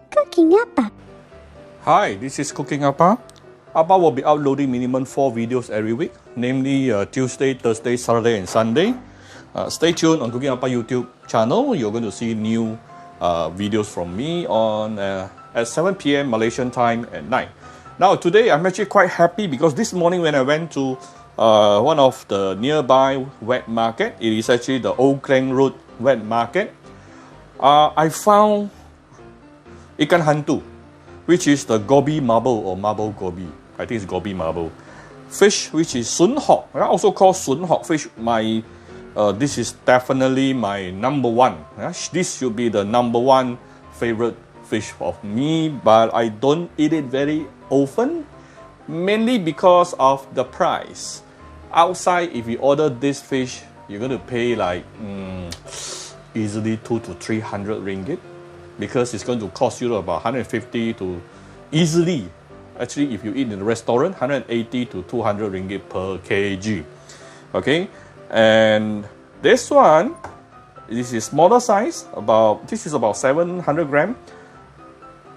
Cooking Appa. Hi, this is Cooking Appa. Appa will be uploading minimum 4 videos every week, namely Tuesday, Thursday, Saturday and Sunday. Stay tuned on Cooking Appa YouTube channel. You're going to see new videos from me on at 7 p.m. Malaysian time at night. Now today I'm actually quite happy because this morning when I went to one of the nearby wet market, it is actually the Old Klang Road wet market, I found ikan hantu, which is the gobi marble or marble gobi. I think it's gobi marble. Fish which is sun hock, also called sun hock fish. This is definitely my number one. This should be the number one favorite fish of me, but I don't eat it very often, mainly because of the price. Outside, if you order this fish, you're going to pay like easily 200 to 300 ringgit, because it's going to cost you about 150 to easily, actually if you eat in the restaurant, 180 to 200 ringgit per kg. Okay, and this one, this is smaller size, this is about 700 gram.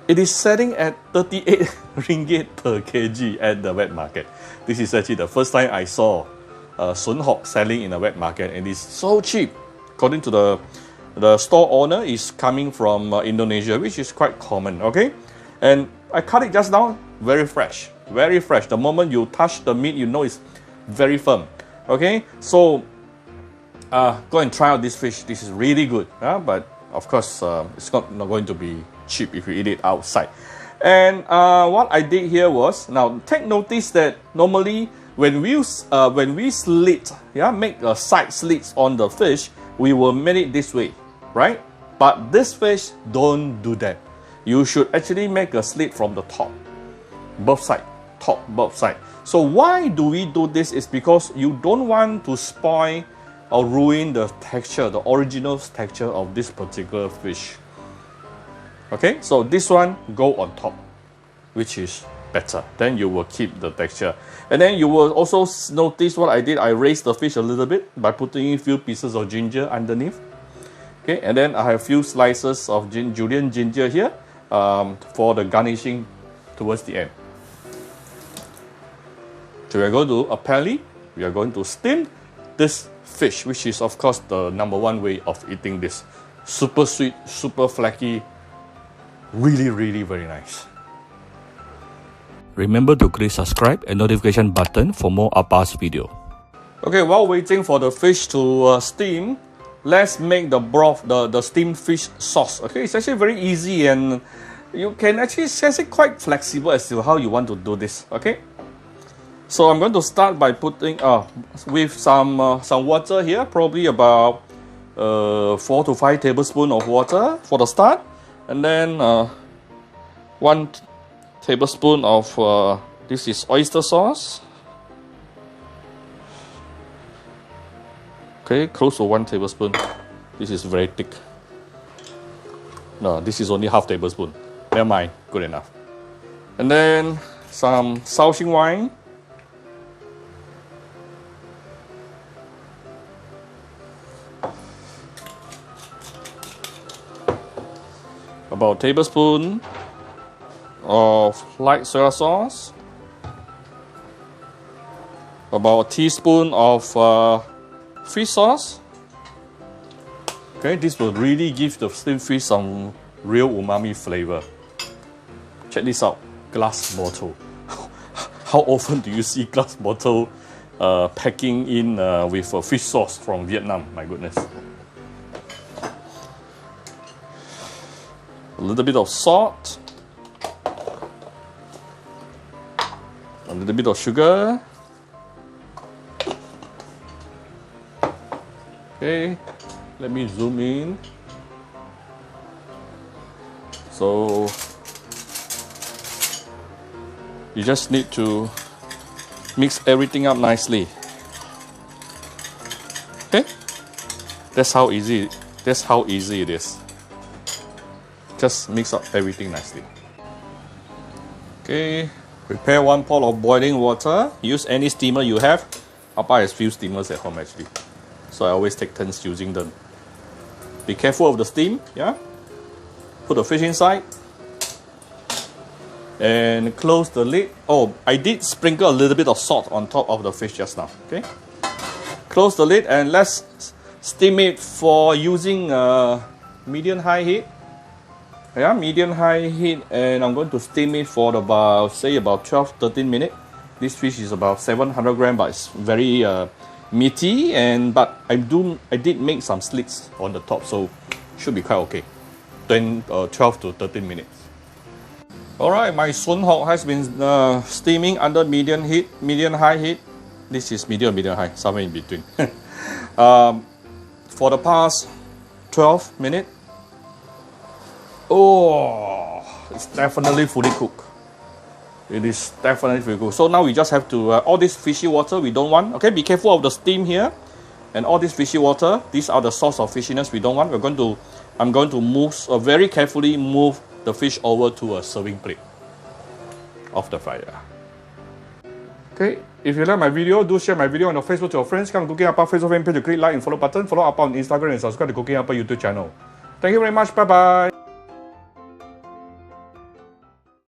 It is selling at 38 ringgit per kg at the wet market. This is actually the first time I saw sun hock selling in a wet market, and it's so cheap. According to the store owner, is coming from Indonesia, which is quite common. Okay, and I cut it just now, very fresh, very fresh. The moment you touch the meat, you know it's very firm. Okay, so go and try out this fish. This is really good, but of course it's not going to be cheap if you eat it outside. And what I did here was, now take notice that normally when we slit, make side slits on the fish, we will make it this way, right? But this fish, don't do that. You should actually make a slit from the top, both side, top, both side. So why do we do this? Is because you don't want to spoil or ruin the texture, the original texture of this particular fish. Okay, so this one go on top, which is better. Then you will keep the texture. And then you will also notice what I did. I raised the fish a little bit by putting in a few pieces of ginger underneath. Okay, and then I have a few slices of julienne ginger here for the garnishing towards the end. So we are going to, apparently, we are going to steam this fish, which is of course the number one way of eating this. Super sweet, super flaky, really, really very nice. Remember to click subscribe and notification button for more Appa's video. Okay, while waiting for the fish to steam, let's make the broth, the steamed fish sauce. Okay, it's actually very easy, and you can actually, it's actually quite flexible as to how you want to do this. Okay, so I'm going to start by putting with some water here, probably about 4 to 5 tablespoons of water for the start, and then 1 tablespoon of this is oyster sauce. Okay, close to 1 tablespoon. This is very thick. No, this is only half tablespoon. Never mind, good enough. And then some Shaoxing wine. About a tablespoon of light soy sauce. About a teaspoon of fish sauce. Okay, this will really give the steamed fish some real umami flavor. Check this out, glass bottle. How often do you see glass bottle packing in with a fish sauce from Vietnam? My goodness. A little bit of salt, a little bit of sugar. Okay, let me zoom in. So you just need to mix everything up nicely. Okay, that's how easy it is. Just mix up everything nicely. Okay, prepare 1 pot of boiling water. Use any steamer you have. Appa has few steamers at home actually, so I always take turns using them. Be careful of the steam, yeah? Put the fish inside, And close the lid. Oh, I did sprinkle a little bit of salt on top of the fish just now. Okay. Close the lid and let's steam it for using medium-high heat. Yeah, medium-high heat, and I'm going to steam it for about 12-13 minutes. This fish is about 700 grams, but it's very meaty, but I did make some slits on the top, so should be quite okay. 12 to 13 minutes. Alright, my Sun hock has been steaming under medium-high heat. This is medium-high, somewhere in between. For the past 12 minutes. Oh, it's definitely fully cooked. It is definitely fully cooked. So now we just have to, all this fishy water we don't want. Okay, be careful of the steam here. And all this fishy water, these are the source of fishiness we don't want. I'm going to move, very carefully move the fish over to a serving plate. Off the fire. Okay, if you like my video, do share my video on your Facebook to your friends. Come Cooking Appa Facebook fan page to click like and follow button. Follow Appa on Instagram and subscribe to Cooking Appa YouTube channel. Thank you very much. Bye bye.